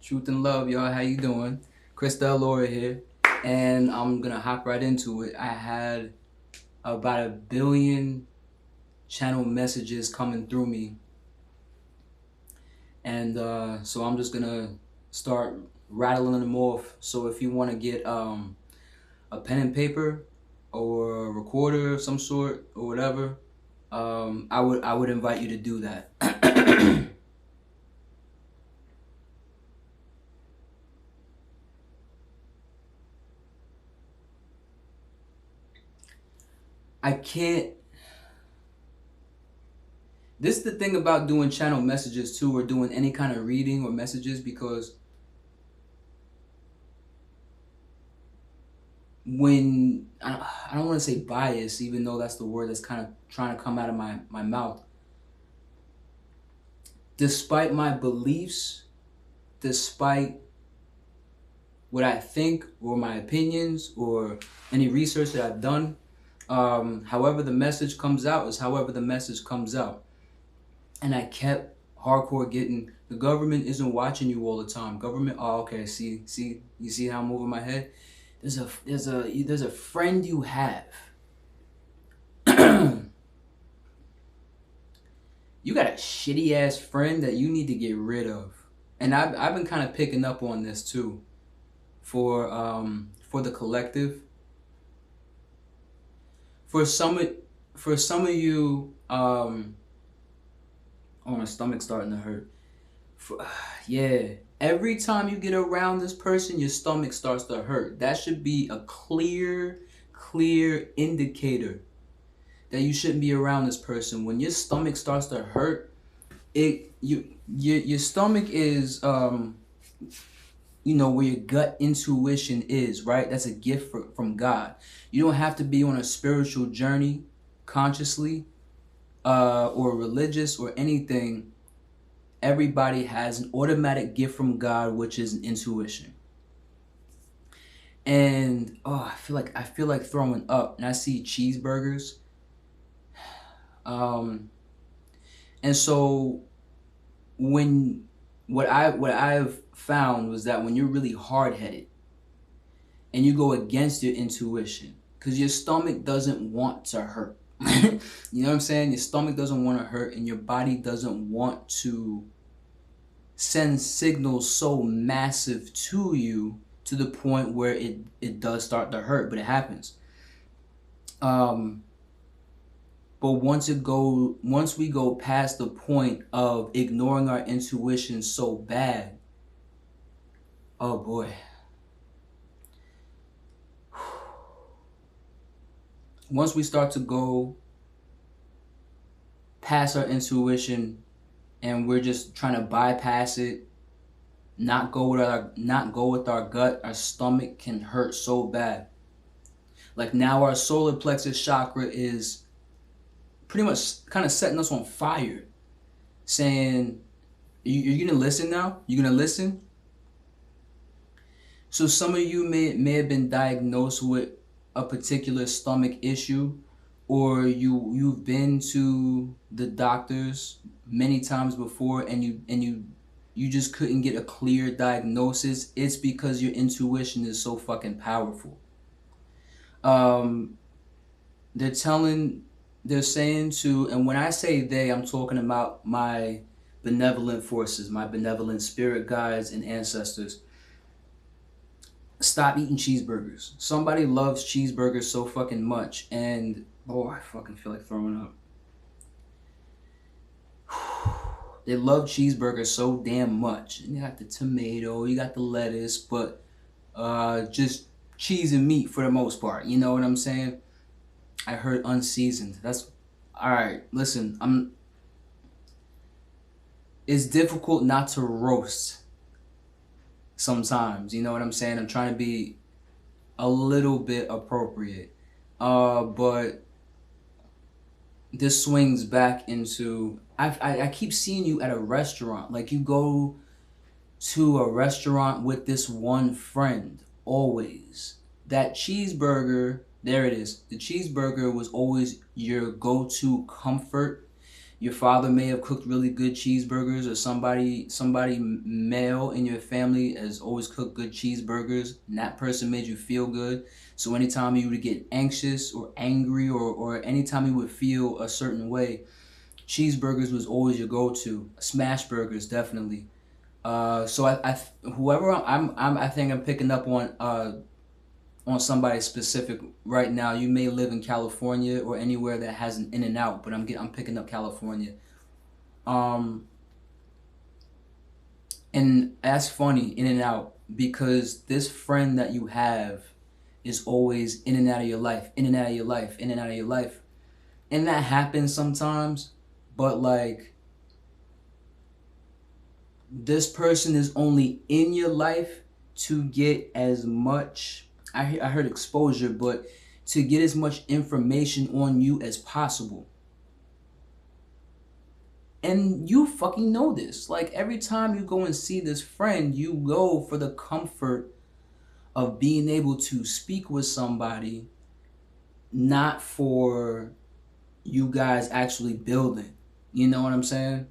Truth and love, y'all. How you doing? Christelle Laura here, and I'm gonna hop right into it. I had about 1 billion channel messages coming through me, and so I'm just gonna start rattling them off. So if you want to get a pen and paper or a recorder of some sort or whatever, I would invite you to do that. I can't. This is the thing about doing channel messages too, or doing any kind of reading or messages, because when I don't want to say bias, even though that's the word that's kind of trying to come out of my mouth. Despite my beliefs, despite what I think or my opinions or any research that I've done, however the message comes out is however the message comes out. And I kept hardcore getting, the government isn't watching you all the time. Government, oh, okay, see, you see how I'm moving my head? There's a friend you have. You got a shitty ass friend that you need to get rid of. And I've been kind of picking up on this too, for the collective. For some of you, oh, my stomach's starting to hurt. Yeah, every time you get around this person, your stomach starts to hurt. That should be a clear indicator that you shouldn't be around this person. When your stomach starts to hurt, your stomach is you know, where your gut intuition is, right? That's a gift from God. You don't have to be on a spiritual journey consciously or religious or anything. Everybody has an automatic gift from God, which is intuition. And oh, I feel like throwing up, and I see cheeseburgers. And so what I've found was that when you're really hard-headed and you go against your intuition, because your stomach doesn't want to hurt. You know what I'm saying? Your stomach doesn't want to hurt, and your body doesn't want to send signals so massive to you to the point where it does start to hurt, but it happens. But once we go past the point of ignoring our intuition so bad, oh boy. Once we start to go past our intuition and we're just trying to bypass it, not go with our gut, our stomach can hurt so bad. Like now our solar plexus chakra is pretty much kind of setting us on fire, saying, you're gonna listen now? You're gonna listen? So some of you may have been diagnosed with a particular stomach issue, or you've been to the doctors many times before and you just couldn't get a clear diagnosis. It's because your intuition is so fucking powerful. They're saying to, and when I say they, I'm talking about my benevolent forces, my benevolent spirit guides and ancestors. Stop eating cheeseburgers. Somebody loves cheeseburgers so fucking much, and oh, I fucking feel like throwing up. They love cheeseburgers so damn much. And you got the tomato, you got the lettuce, but just cheese and meat for the most part. You know what I'm saying? I heard unseasoned. That's all right. Listen, it's difficult not to roast sometimes. You know what I'm saying? I'm trying to be a little bit appropriate. But this swings back into, I keep seeing you at a restaurant. Like you go to a restaurant with this one friend always. That cheeseburger, there it is. The cheeseburger was always your go-to comfort, Your father may have cooked really good cheeseburgers, or somebody male in your family has always cooked good cheeseburgers, and that person made you feel good. So anytime you would get anxious or angry, or anytime you would feel a certain way, cheeseburgers was always your go-to. Smash burgers, definitely. So whoever I think I'm picking up on somebody specific right now. You may live in California or anywhere that has an In-N-Out, but I'm picking up California. And that's funny, In-N-Out, because this friend that you have is always in and out of your life, in and out of your life, in and out of your life. And that happens sometimes, but like, this person is only in your life to get as much, I heard exposure, but to get as much information on you as possible. And you fucking know this. Like, every time you go and see this friend, you go for the comfort of being able to speak with somebody, not for you guys actually building. You know what I'm saying?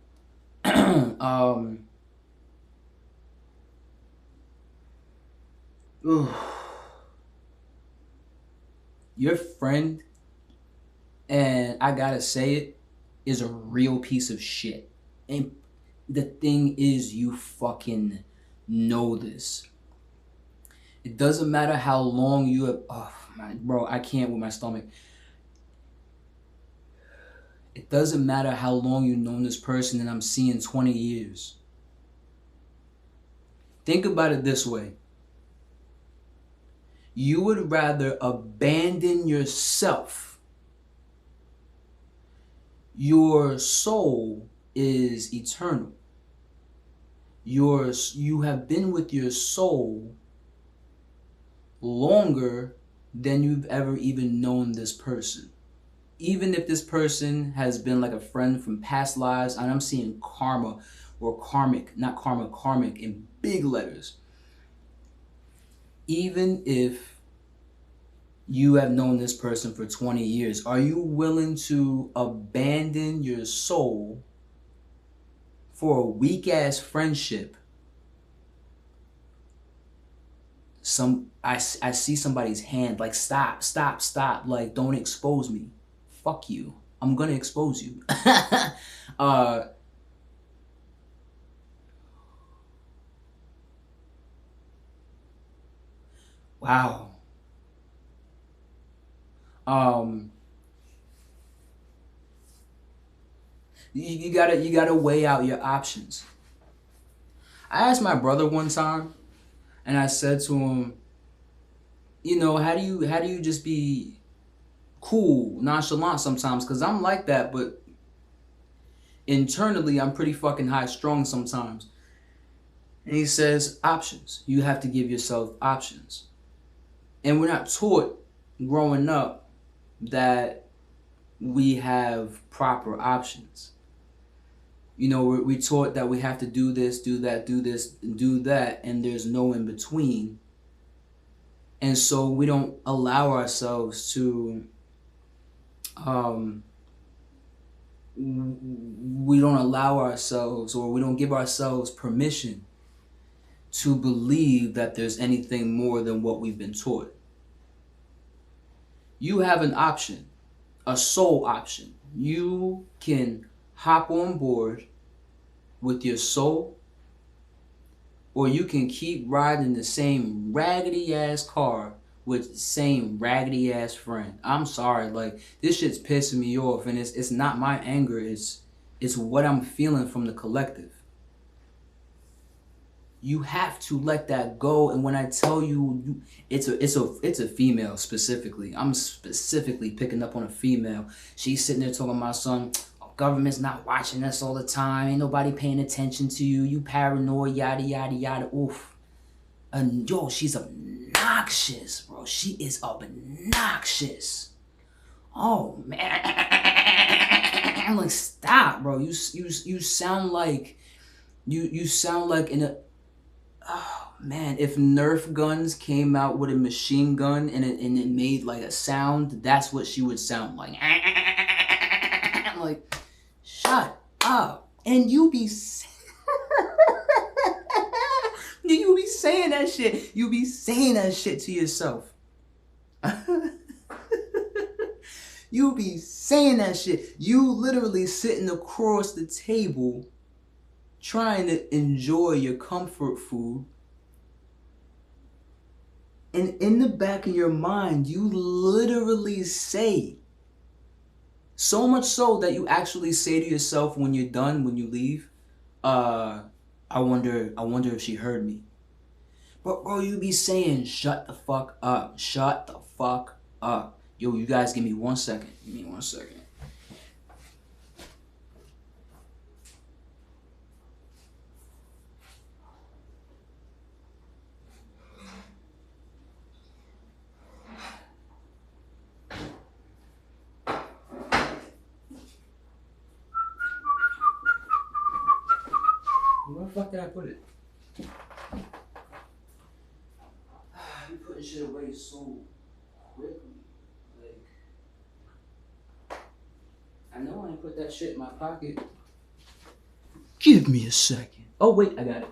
Your friend, and I gotta say it, is a real piece of shit. And the thing is, you fucking know this. It doesn't matter how long you have, oh my, bro, I can't with my stomach. It doesn't matter how long you've known this person, and I'm seeing 20 years. Think about it this way. You would rather abandon yourself. Your soul is eternal. You have been with your soul longer than you've ever even known this person. Even if this person has been like a friend from past lives, and I'm seeing karma or karmic, not karma, karmic in big letters. Even if you have known this person for 20 years, are you willing to abandon your soul for a weak-ass friendship? I see somebody's hand, like, stop, like, don't expose me. Fuck you. I'm gonna expose you. Wow. You gotta weigh out your options. I asked my brother one time, and I said to him, you know, how do you just be cool, nonchalant sometimes? Because I'm like that, but internally I'm pretty fucking high strung sometimes. And he says, options. You have to give yourself options. And we're not taught growing up that we have proper options. You know, we taught that we have to do this, do that, do this, do that, and there's no in between. And so we don't allow ourselves to, we don't allow ourselves, or we don't give ourselves permission to believe that there's anything more than what we've been taught. You have an option, a soul option. You can hop on board with your soul, or you can keep riding the same raggedy ass car with the same raggedy ass friend. I'm sorry, like, this shit's pissing me off, and it's not my anger, it's what I'm feeling from the collective. You have to let that go. And when I tell you, it's a female specifically. I'm specifically picking up on a female. She's sitting there talking about, son, government's not watching us all the time. Ain't nobody paying attention to you. You paranoid, yada, yada, yada. Oof. And yo, she's obnoxious, bro. She is obnoxious. Oh, man. I'm like, stop, bro. You sound like, you sound like in a, oh, man, if Nerf guns came out with a machine gun and it made like a sound, that's what she would sound like. I'm like, shut shut up. And you be you be saying that shit. You be saying that shit to yourself. You be saying that shit. You literally sitting across the table trying to enjoy your comfort food. And in the back of your mind, you literally say, so much so that you actually say to yourself when you're done, when you leave, I wonder if she heard me. But bro, you be saying, shut the fuck up. Shut the fuck up. Yo, you guys give me 1 second. Give me 1 second. Where the fuck did I put it? You putting shit away so quickly. Like, I know I ain't put that shit in my pocket. Give me a second. Oh wait, I got it.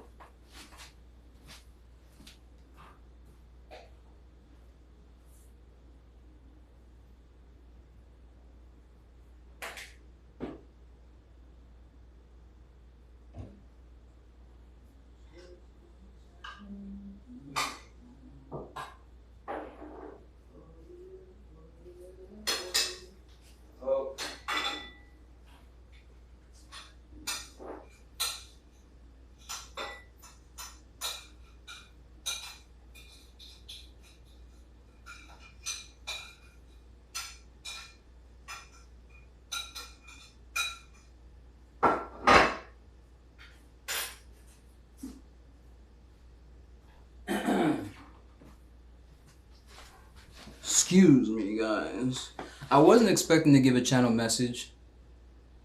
Excuse me, guys. I wasn't expecting to give a channel message,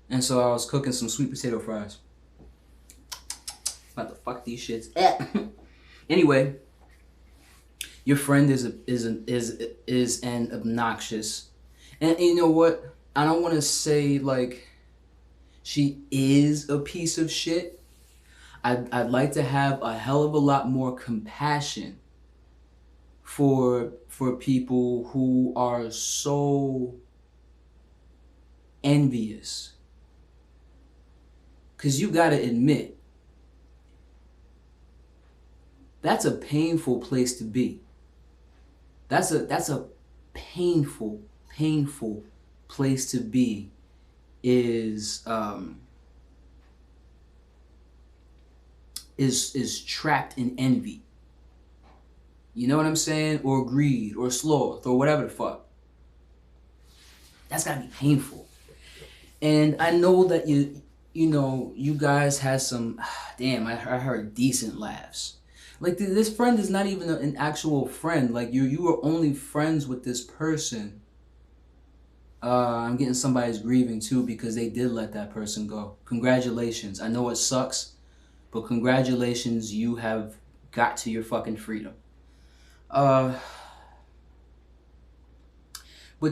and so I was cooking some sweet potato fries. About to fuck these shits. Anyway, your friend is an obnoxious, and you know what? I don't want to say like she is a piece of shit. I'd like to have a hell of a lot more compassion for people who are so envious. Cause you gotta admit, that's a painful place to be. That's a painful place to be, is trapped in envy. You know what I'm saying? Or greed, or sloth, or whatever the fuck. That's gotta be painful. And I know that you know, you guys had some, damn, I heard decent laughs. Like, this friend is not even an actual friend. Like, you were only friends with this person. I'm getting somebody's grieving too, because they did let that person go. Congratulations. I know it sucks, but congratulations, you have got to your fucking freedom. But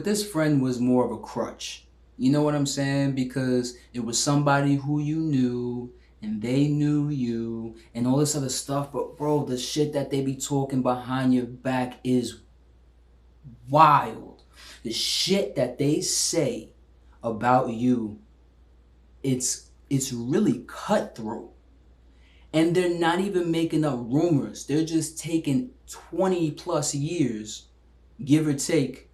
this friend was more of a crutch. You know what I'm saying? Because it was somebody who you knew, and they knew you, and all this other stuff. But bro, the shit that they be talking behind your back is wild. The shit that they say about you, it's really cutthroat. And they're not even making up rumors. They're just taking 20 plus years, give or take,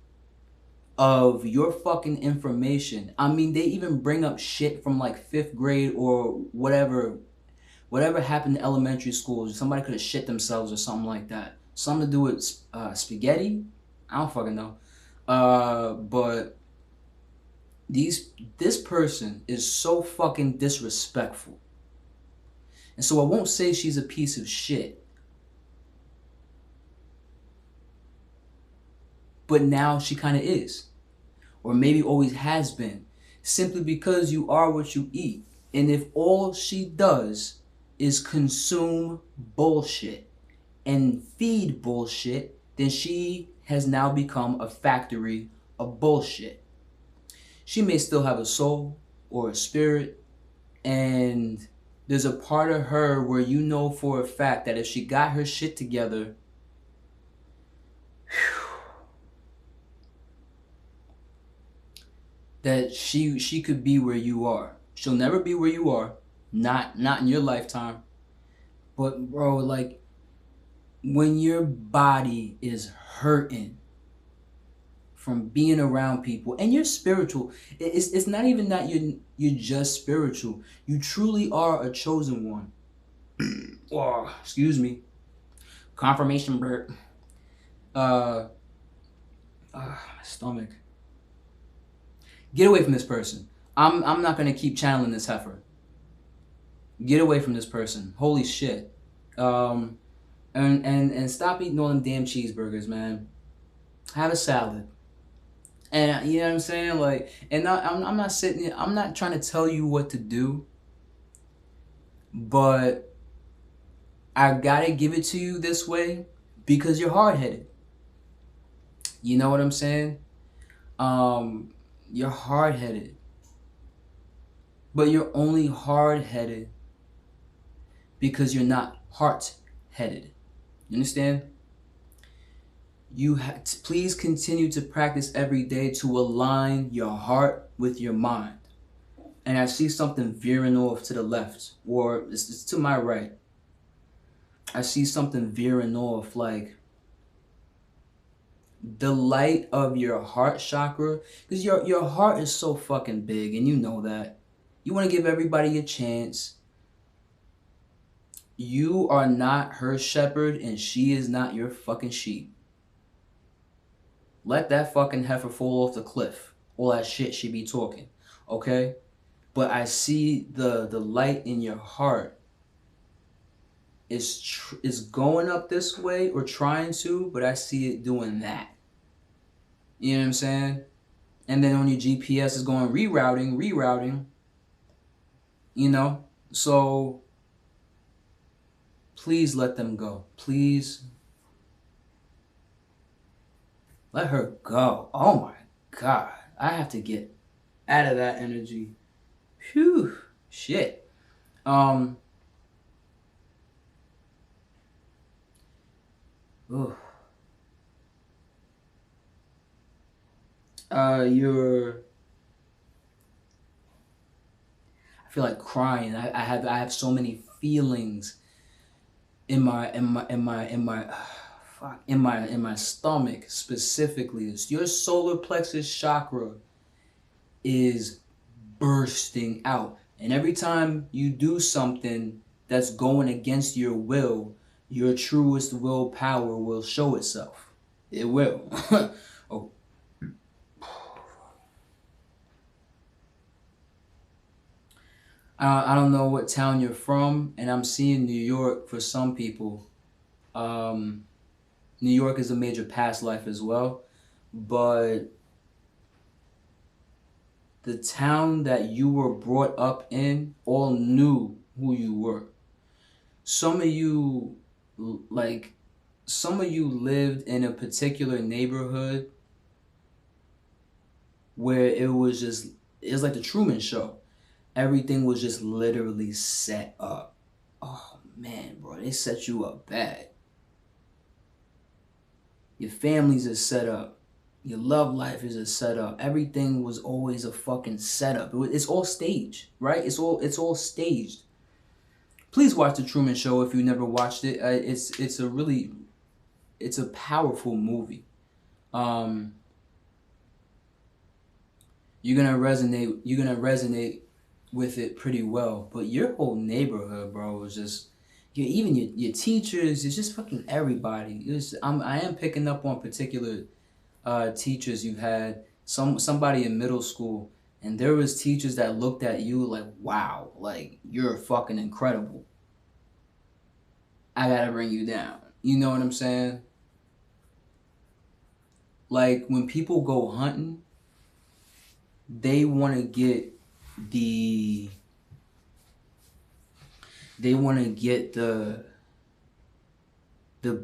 of your fucking information. I mean, they even bring up shit from like 5th grade or whatever happened in elementary school. Somebody could have shit themselves or something like that. Something to do with spaghetti? I don't fucking know. But this person is so fucking disrespectful. And so I won't say she's a piece of shit. But now she kind of is. Or maybe always has been. Simply because you are what you eat. And if all she does is consume bullshit and feed bullshit, then she has now become a factory of bullshit. She may still have a soul. or a spirit, and there's a part of her where you know for a fact that if she got her shit together, that she could be where you are. She'll never be where you are, not in your lifetime. But bro, like when your body is hurting from being around people and you're spiritual, it's not even that you're just spiritual. You truly are a chosen one. Oh, excuse me. Confirmation burp. My stomach. Get away from this person. I'm not gonna keep channeling this heifer. Get away from this person. Holy shit. And stop eating all them damn cheeseburgers, man. Have a salad. And you know what I'm saying? Like, and I'm not sitting here, I'm not trying to tell you what to do, but I gotta give it to you this way because you're hard-headed. You know what I'm saying? You're hard-headed. But you're only hard-headed because you're not heart-headed. You understand? You please continue to practice every day to align your heart with your mind. And I see something veering off to the left, or it's to my right. I see something veering off, like the light of your heart chakra, because your heart is so fucking big, and you know that. You want to give everybody a chance. You are not her shepherd, and she is not your fucking sheep. Let that fucking heifer fall off the cliff. All that shit she be talking, okay? But I see the light in your heart is going up this way or trying to, but I see it doing that. You know what I'm saying? And then on your GPS is going rerouting. You know? So please let them go. Please let her go. Oh my God. I have to get out of that energy. Phew. Shit. Ooh. You're. I feel like crying. I have so many feelings in my fuck in my stomach specifically. Your solar plexus chakra is bursting out, and every time you do something that's going against your will, your truest willpower will show itself. It will. Oh. I don't know what town you're from, and I'm seeing New York for some people. New York is a major past life as well, but the town that you were brought up in all knew who you were. Some of you, some of you lived in a particular neighborhood where it was like the Truman Show. Everything was just literally set up. Oh man, bro, they set you up bad. Your families are set up. Your love life is a setup. Everything was always a fucking setup. It's all staged, right? It's all staged. Please watch the Truman Show if you never watched it. It's a powerful movie. You're gonna resonate with it pretty well. But your whole neighborhood, bro, was just even your teachers. It's just fucking everybody. I am picking up on particular teachers you've had. Somebody in middle school, and there was teachers that looked at you like, wow, like you're fucking incredible. I gotta bring you down. You know what I'm saying? Like when people go hunting, they want to get the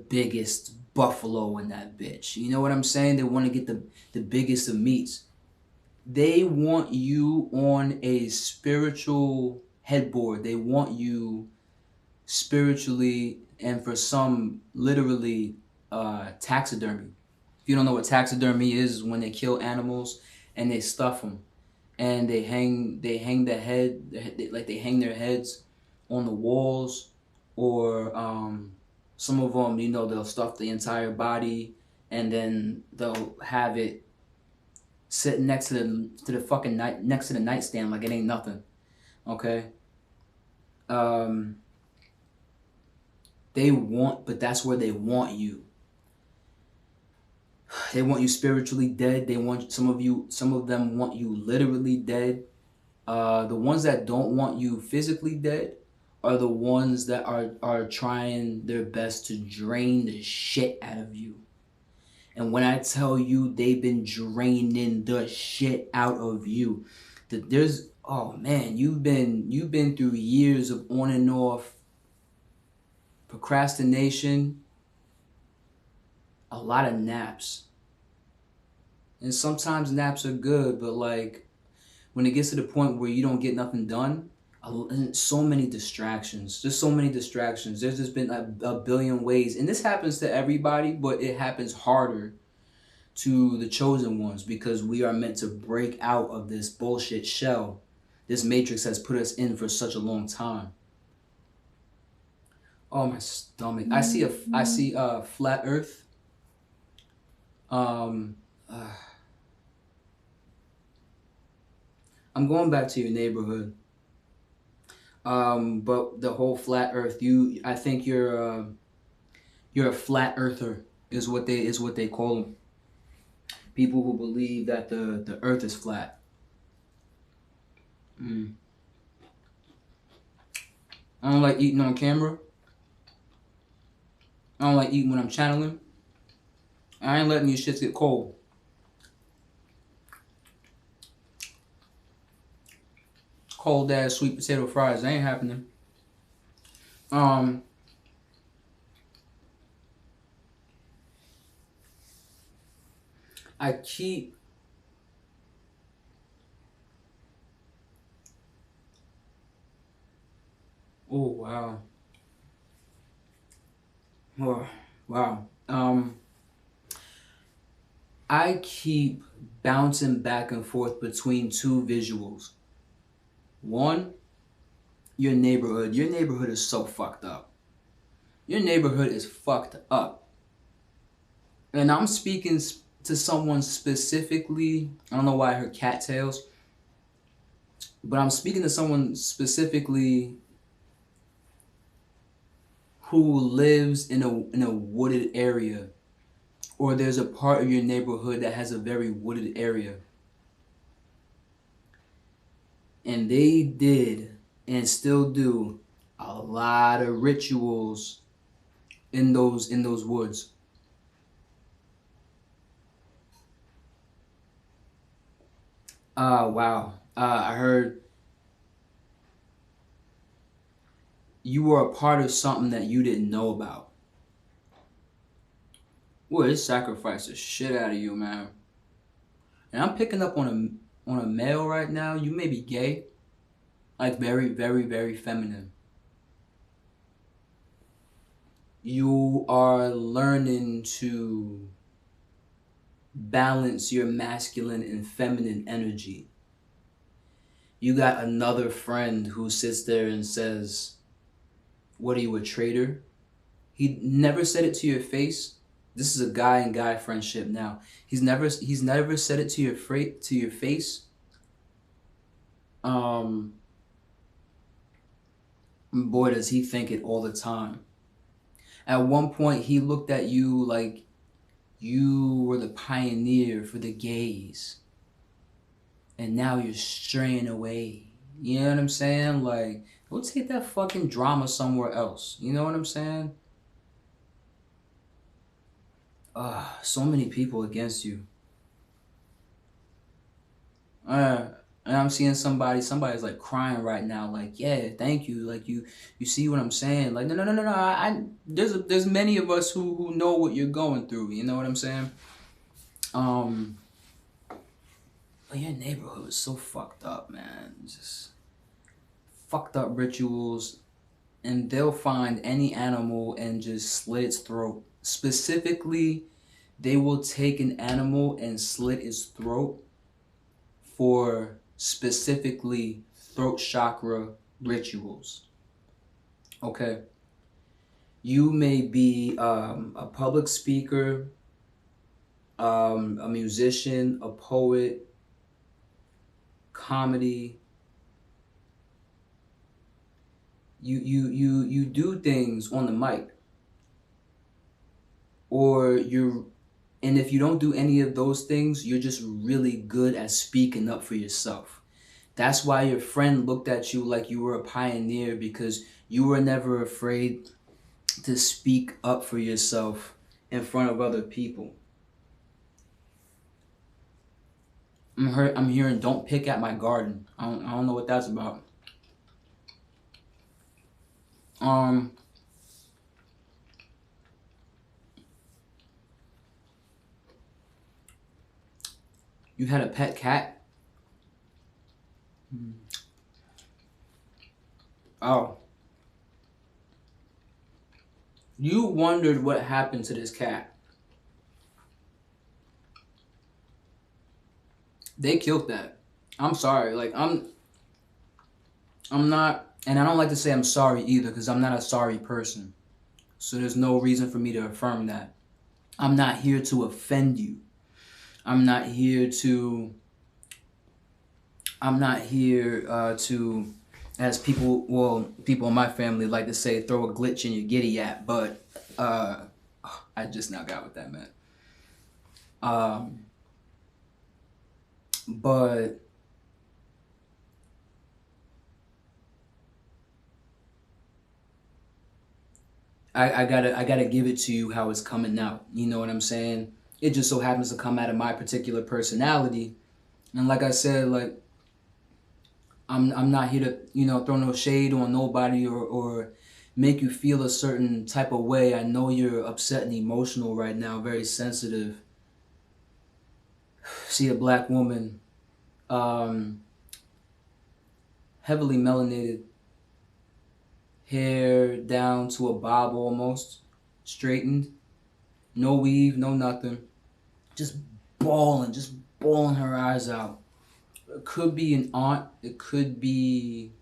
biggest buffalo in that bitch. You know what I'm saying? They want to get the biggest of meats. They want you on a spiritual headboard. They want you spiritually, and for some, literally, taxidermy. If you don't know what taxidermy is, when they kill animals and they stuff them, and they hang the head, like they hang their heads on the walls, or some of them, they'll stuff the entire body, and then they'll have it sitting next to the fucking next to the nightstand like it ain't nothing. Okay. Um, but that's where they want you. They want you spiritually dead. Some of them want you literally dead. The ones that don't want you physically dead are the ones that are trying their best to drain the shit out of you. And when I tell you they've been draining the shit out of you, that oh man, you've been through years of on and off procrastination, a lot of naps. And sometimes naps are good, but like when it gets to the point where you don't get nothing done, so many distractions. There's so many distractions. There's just been a billion ways. And this happens to everybody, but it happens harder to the chosen ones because we are meant to break out of this bullshit shell this matrix has put us in for such a long time. Oh, my stomach. I see a flat earth. I'm going back to your neighborhood. But the whole flat earth, I think you're a flat earther is what they call them. People who believe that the earth is flat. I don't like eating on camera. I don't like eating when I'm channeling. I ain't letting these shits get cold. Cold ass sweet potato fries. That ain't happening. I keep Oh wow. Oh wow. I keep bouncing back and forth between two visuals. One, your neighborhood. Your neighborhood is so fucked up. Your neighborhood is fucked up. And I'm speaking to someone specifically. I don't know why I heard cattails. But I'm speaking to someone specifically who lives in a wooded area. Or there's a part of your neighborhood that has a very wooded area. And they did and still do a lot of rituals in those woods. Wow. I heard you were a part of something that you didn't know about. Boy, it sacrificed the shit out of you, man. And I'm picking up on a male right now. You may be gay. Like very, very, very feminine. You are learning to balance your masculine and feminine energy. You got another friend who sits there and says, "What are you, a traitor?" He never said it to your face. This is a guy and guy friendship now. He's never said it to your face. Boy, does he think it all the time. At one point, he looked at you like you were the pioneer for the gays. And now you're straying away. You know what I'm saying? Like, go take that fucking drama somewhere else. You know what I'm saying? So many people against you. And I'm seeing somebody's like crying right now, like, yeah, thank you. Like you see what I'm saying? Like, no. There's many of us who know what you're going through. You know what I'm saying? But your neighborhood is so fucked up, man. Just fucked up rituals. And they'll find any animal and just slit its throat. Specifically, they will take an animal and slit its throat for specifically throat chakra rituals. Okay? You may be a public speaker, a musician, a poet, comedy. You do things on the mic, or and if you don't do any of those things, you're just really good at speaking up for yourself. That's why your friend looked at you like you were a pioneer, because you were never afraid to speak up for yourself in front of other people. I'm hearing "don't pick at my garden." I don't know what that's about. You had a pet cat? Oh. You wondered what happened to this cat. They killed that. I'm sorry. Like, I'm not, and I don't like to say I'm sorry either, because I'm not a sorry person. So there's no reason for me to affirm that. I'm not here to offend you. I'm not here to, as people in my family like to say, throw a glitch in your giddy at, but I just now got what that meant. But I gotta give it to you how it's coming out. You know what I'm saying? It just so happens to come out of my particular personality. And like I said, like, I'm not here to, throw no shade on nobody, or make you feel a certain type of way. I know you're upset and emotional right now, very sensitive. See a black woman, heavily melanated, hair down to a bob almost, straightened, no weave, no nothing, just bawling her eyes out. It could be an aunt, it could be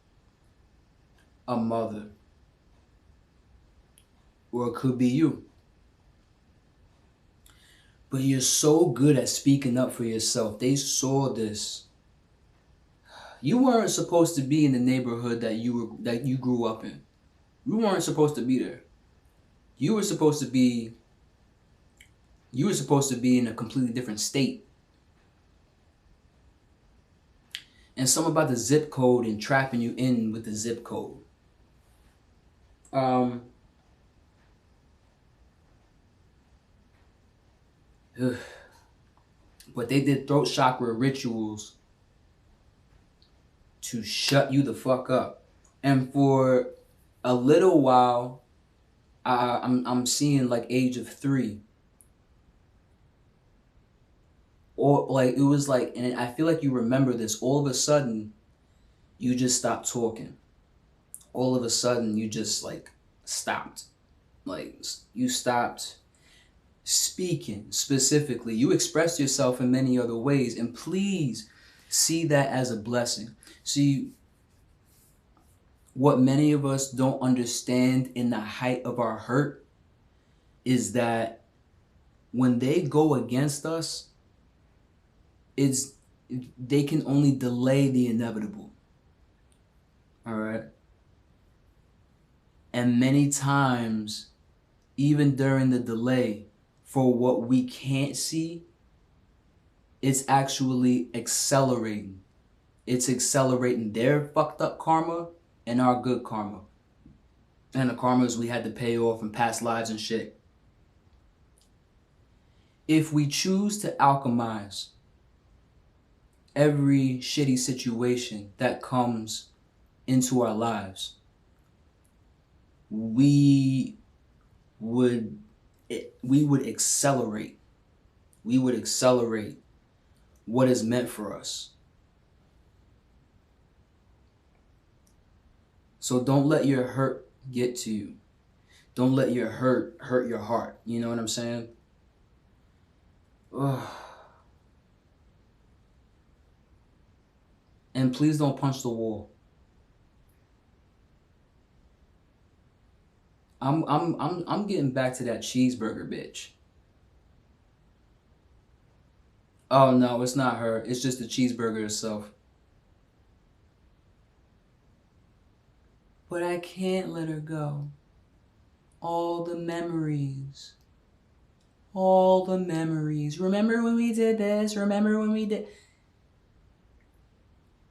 a mother, or it could be you. But you're so good at speaking up for yourself. They saw this. You weren't supposed to be in the neighborhood that you grew up in. You weren't supposed to be there. You were supposed to be in a completely different state. And something about the zip code and trapping you in with the zip code. But they did throat chakra rituals to shut you the fuck up. And for a little while, I'm seeing like age of 3. Or like, it was like, and I feel like you remember this, all of a sudden, you just stopped talking. All of a sudden, you just like stopped. Like, you stopped speaking specifically. You expressed yourself in many other ways, and please see that as a blessing. See, what many of us don't understand in the height of our hurt is that when they go against us, they can only delay the inevitable. All right? And many times, even during the delay, for what we can't see, it's actually accelerating. It's accelerating their fucked up karma and our good karma. And the karmas we had to pay off in past lives and shit. If we choose to alchemize every shitty situation that comes into our lives, we would accelerate. We would accelerate what is meant for us. So don't let your hurt get to you. Don't let your hurt your heart. You know what I'm saying? Ugh. And please don't punch the wall. I'm getting back to that cheeseburger bitch. Oh no, it's not her. It's just the cheeseburger itself. But I can't let her go. All the memories. All the memories. Remember when we did this? Remember when we did...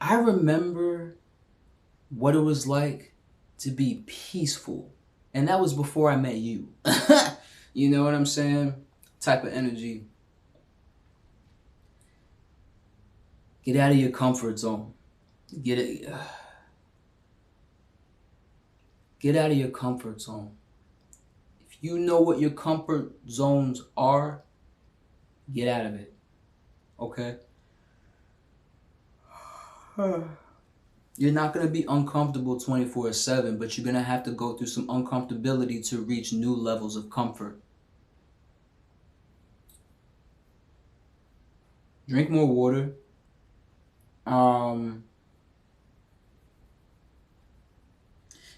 I remember what it was like to be peaceful. And that was before I met you. You know what I'm saying? Type of energy. Get out of your comfort zone. Get out of your comfort zone. If you know what your comfort zones are, get out of it. Okay? You're not going to be uncomfortable 24/7, but you're going to have to go through some uncomfortability to reach new levels of comfort. Drink more water.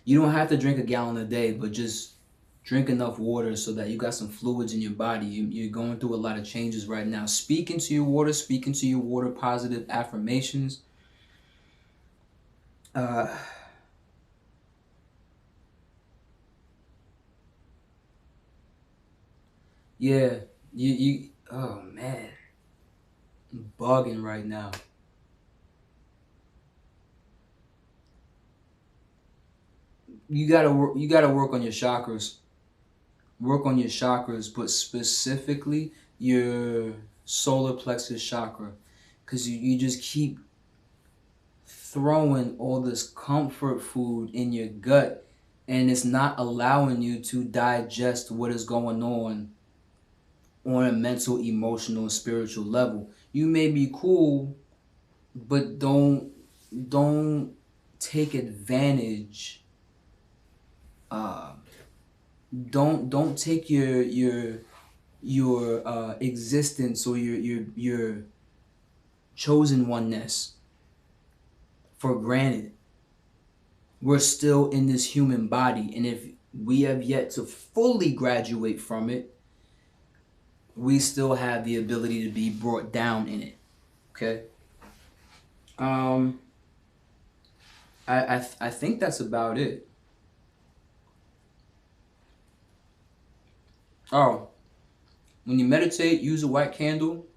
You don't have to drink a gallon a day, but just drink enough water so that you got some fluids in your body. You're going through a lot of changes right now. Speak into your water. Speak into your water positive affirmations. Yeah, oh man, I'm bugging right now. You gotta work on your chakras. Work on your chakras, but specifically your solar plexus chakra, because you just keep throwing all this comfort food in your gut, and it's not allowing you to digest what is going on a mental, emotional, and spiritual level. You may be cool, but don't take advantage. Don't take your existence or your chosen oneness for granted. We're still in this human body, and if we have yet to fully graduate from it, we still have the ability to be brought down in it. Okay. I think that's about it. Oh, when you meditate, use a white candle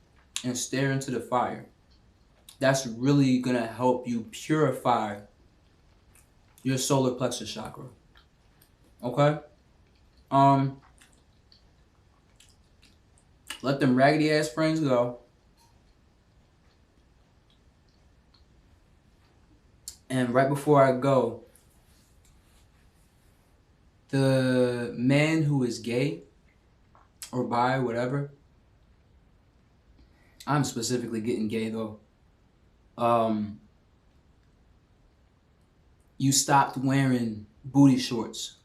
and stare into the fire. That's really gonna help you purify your solar plexus chakra. Okay? Let them raggedy ass friends go. And right before I go, the man who is gay or bi, whatever, I'm specifically getting gay though. You stopped wearing booty shorts.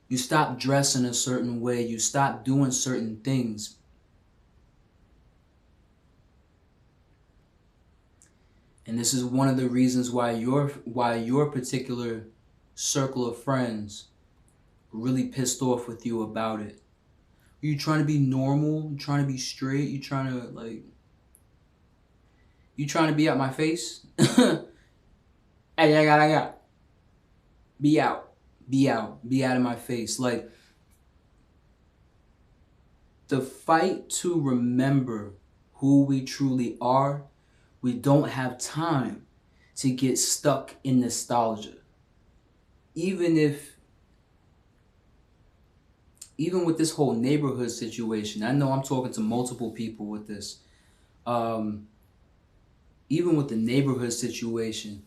You stopped dressing a certain way. You stopped doing certain things. And this is one of the reasons why your particular circle of friends are really pissed off with you about it. Are you trying to be normal? You trying to be straight? You trying to you trying to be out my face? Hey, I got. Be out. Be out. Be out of my face. Like, the fight to remember who we truly are, we don't have time to get stuck in nostalgia. Even with this whole neighborhood situation, I know I'm talking to multiple people with this. Even with the neighborhood situation,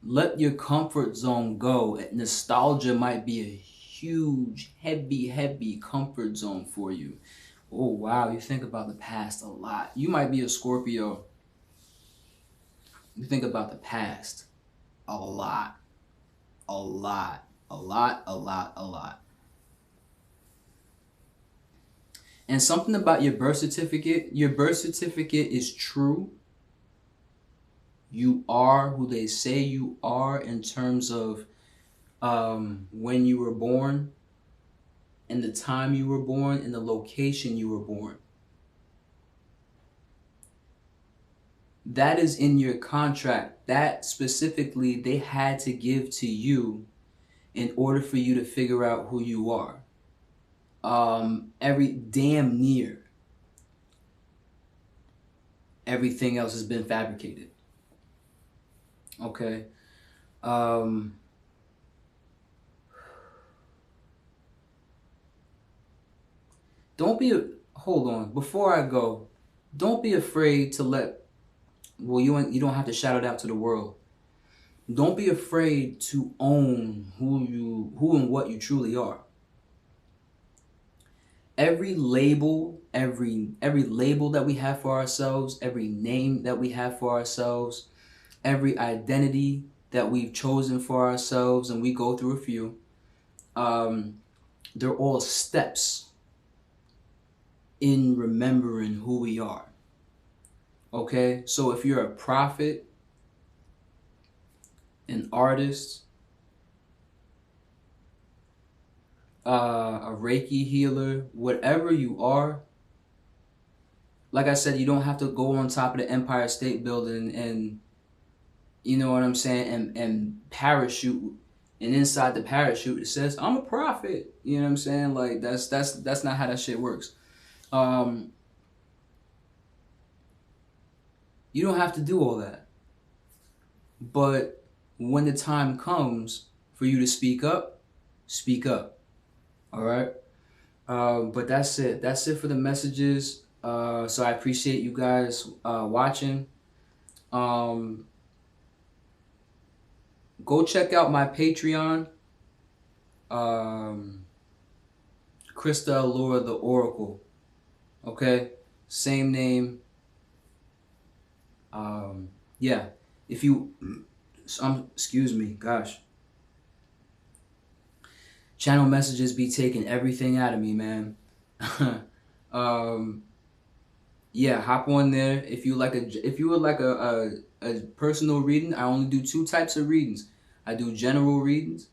let your comfort zone go. Nostalgia might be a huge, heavy comfort zone for you. Oh wow, you think about the past a lot. You might be a Scorpio. You think about the past a lot. A lot. A lot, a lot, a lot. And something about your birth certificate is true. You are who they say you are in terms of when you were born, and the time you were born, and the location you were born. That is in your contract. That specifically they had to give to you in order for you to figure out who you are. Every damn near everything else has been fabricated. Okay. Don't be hold on. Before I go, don't be afraid to let well you don't have to shout it out to the world. Don't be afraid to own who and what you truly are. Every label, every label that we have for ourselves, every name that we have for ourselves, every identity that we've chosen for ourselves, and we go through a few, they're all steps in remembering who we are. Okay? So if you're a prophet, an artist, a Reiki healer, whatever you are, like I said, you don't have to go on top of the Empire State Building and, you know what I'm saying, and parachute, and inside the parachute it says, I'm a prophet. You know what I'm saying? Like that's not how that shit works. You don't have to do all that. But when the time comes for you to speak up, speak up. All right? But that's it. That's it for the messages. So I appreciate you guys watching. Go check out my Patreon. Krista Allura the Oracle. Okay? Same name. Yeah. If you excuse me, gosh. Channel messages be taking everything out of me, man. Yeah, hop on there. If you would like a personal reading, I only do 2 types of readings. I do general readings,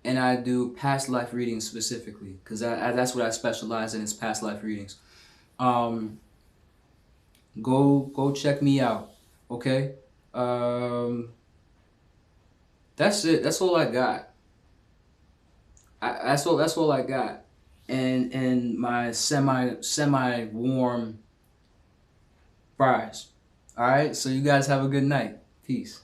and I do past life readings specifically, because that's what I specialize in, is past life readings. Go check me out, okay? That's it. That's all I got. That's all I got. And my semi warm fries. All right. So you guys have a good night. Peace.